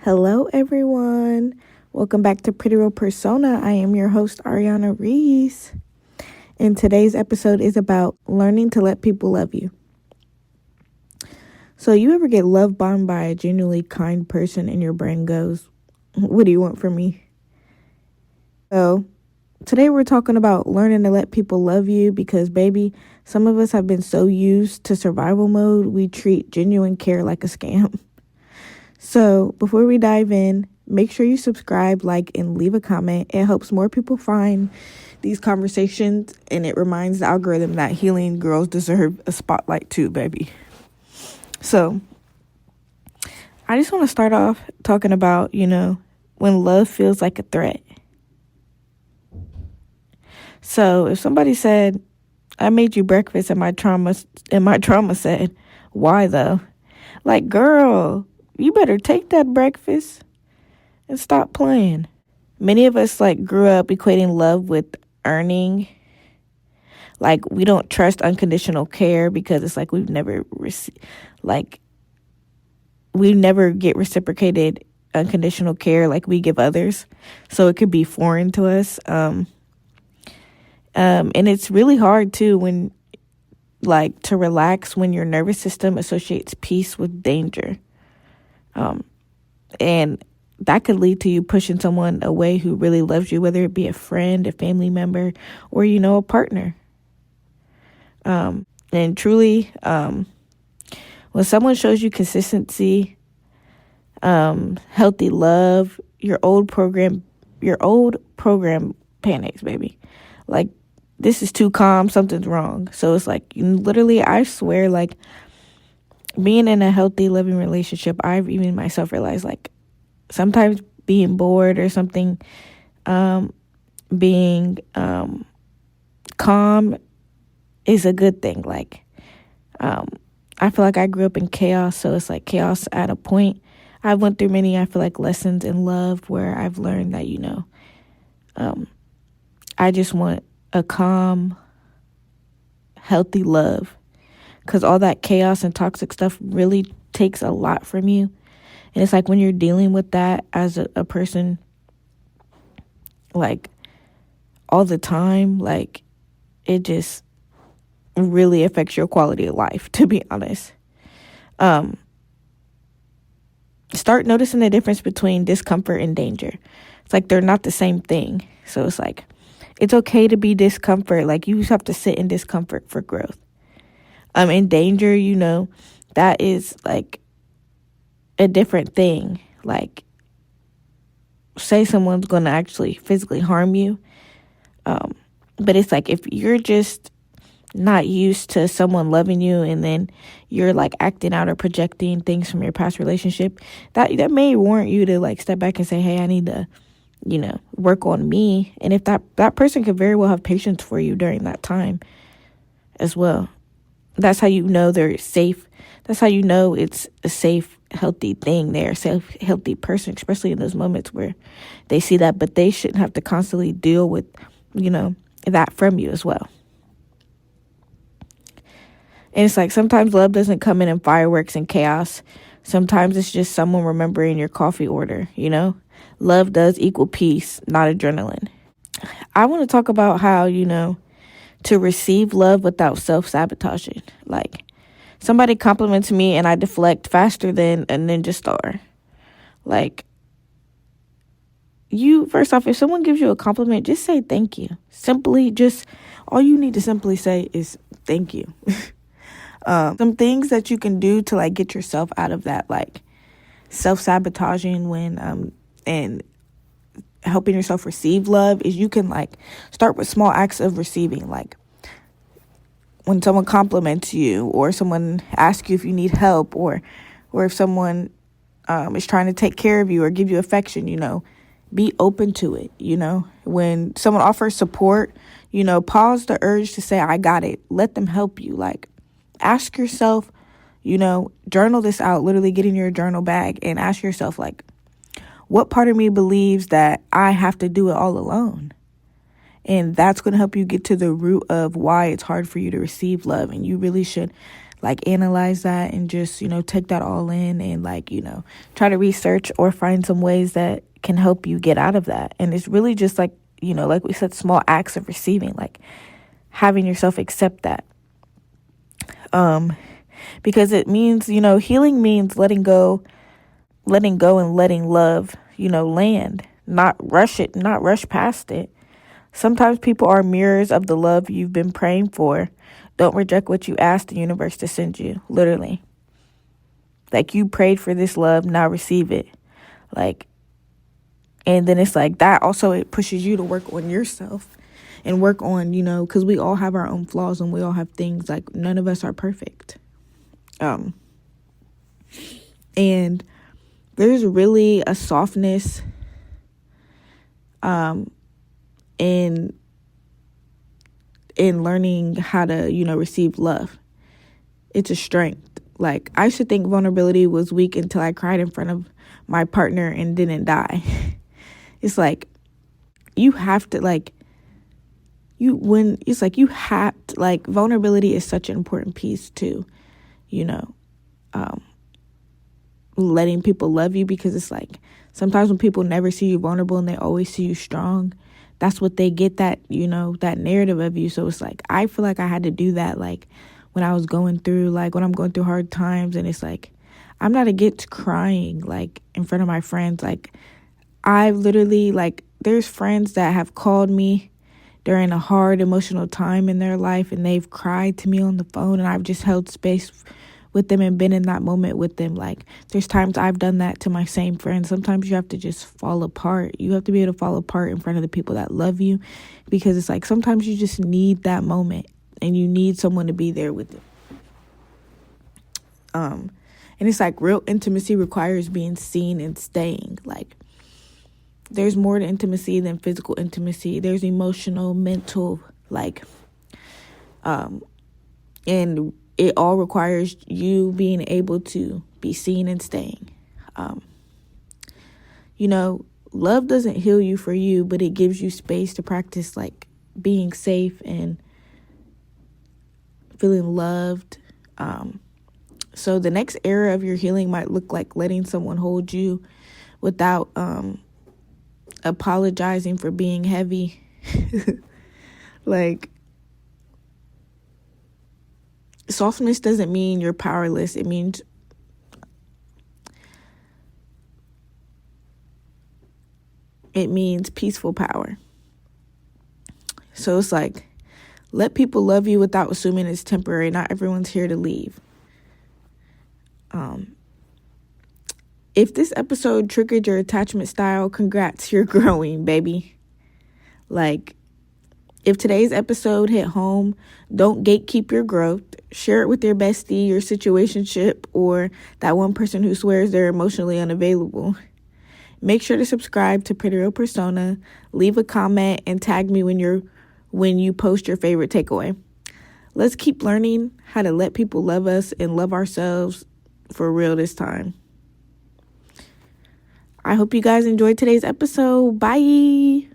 Hello, everyone. Welcome back to PrettyRealPersona. I am your host, Ariana Reese. And today's episode is about learning to let people love you. So you ever get love bombed by a genuinely kind person and your brain goes, what do you want from me? So today we're talking about learning to let people love you because, baby, some of us have been so used to survival mode, we treat genuine care like a scam. So before we dive in, make sure you subscribe, like, and leave a comment. It helps more people find these conversations, and it reminds the algorithm that healing girls deserve a spotlight too, baby. So I just want to start off talking about, when love feels like a threat. So if somebody said, I made you breakfast and my trauma said, why though? Like, girl, you better take that breakfast and stop playing. Many of us grew up equating love with earning. Like, we don't trust unconditional care because it's like we never get reciprocated unconditional care like we give others. So it could be foreign to us. And it's really hard too to relax when your nervous system associates peace with danger. And that could lead to you pushing someone away who really loves you, whether it be a friend, a family member, or, a partner. And truly, when someone shows you consistency, healthy love, your old program panics, baby. Like, this is too calm, something's wrong. So it's like, literally, I swear, being in a healthy, loving relationship, I've even myself realized, sometimes being bored or something, being calm is a good thing. I feel like I grew up in chaos, so it's like chaos at a point. I went through many, I feel like, lessons in love where I've learned that, I just want a calm, healthy love. Because all that chaos and toxic stuff really takes a lot from you. And it's like when you're dealing with that as a person, all the time, it just really affects your quality of life, to be honest. Start noticing the difference between discomfort and danger. It's like they're not the same thing. So it's like, it's okay to be discomfort. You just have to sit in discomfort for growth. In danger, that is a different thing. Say someone's going to actually physically harm you. But it's like if you're just not used to someone loving you and then you're acting out or projecting things from your past relationship, that may warrant you to step back and say, hey, I need to, work on me. And if that person could very well have patience for you during that time as well. That's how you know they're safe. That's how you know it's a safe, healthy thing. They're a safe, healthy person, especially in those moments where they see that, but they shouldn't have to constantly deal with, that from you as well. And it's like sometimes love doesn't come in fireworks and chaos. Sometimes it's just someone remembering your coffee order, Love does equal peace, not adrenaline. I want to talk about how, to receive love without self-sabotaging. Somebody compliments me and I deflect faster than a ninja star. First off, if someone gives you a compliment, just say thank you. All you need to simply say is thank you. Some things that you can do to get yourself out of that self-sabotaging when and helping yourself receive love is you can start with small acts of receiving. When someone compliments you or someone asks you if you need help or if someone is trying to take care of you or give you affection, be open to it. When someone offers support, pause the urge to say, I got it. Let them help you. Ask yourself, journal this out, literally get in your journal bag and ask yourself, what part of me believes that I have to do it all alone? And that's going to help you get to the root of why it's hard for you to receive love. And you really should like analyze that and just, take that all in and like, try to research or find some ways that can help you get out of that. And it's really just like, like we said, small acts of receiving, like having yourself accept that. Because it means, healing means letting go and letting love, land, not rush it, not rush past it. Sometimes people are mirrors of the love you've been praying for. Don't reject what you asked the universe to send you, literally. Like, you prayed for this love, now receive it. Like, and then it's like that also, it pushes you to work on yourself and work on, because we all have our own flaws and we all have things, like none of us are perfect. And there's really a softness in learning how to, receive love. It's a strength. Like, I used to think vulnerability was weak until I cried in front of my partner and didn't die. It's like, you have to, vulnerability is such an important piece to, letting people love you, because it's like, sometimes when people never see you vulnerable and they always see you strong, that's what they get, that, that narrative of you. So it's like, I feel like I had to do that, like, when I was going through, when I'm going through hard times, and it's like, I'm not against crying, like, in front of my friends. Like, I've literally, there's friends that have called me during a hard emotional time in their life, and they've cried to me on the phone, and I've just held space with them and been in that moment with them. Like, there's times I've done that to my same friends. Sometimes you have to just fall apart. You have to be able to fall apart in front of the people that love you, because it's like, sometimes you just need that moment and you need someone to be there with you. And it's like, real intimacy requires being seen and staying. Like, there's more to intimacy than physical intimacy. There's emotional, mental, and it all requires you being able to be seen and staying. Love doesn't heal you for you, but it gives you space to practice, being safe and feeling loved. So the next era of your healing might look like letting someone hold you without apologizing for being heavy. Softness doesn't mean you're powerless. It means peaceful power. So it's like, let people love you without assuming it's temporary. Not everyone's here to leave. If this episode triggered your attachment style, congrats, you're growing, baby. If today's episode hit home, don't gatekeep your growth. Share it with your bestie, your situationship, or that one person who swears they're emotionally unavailable. Make sure to subscribe to PrettyRealPersona. Leave a comment and tag me when you post your favorite takeaway. Let's keep learning how to let people love us and love ourselves for real this time. I hope you guys enjoyed today's episode. Bye.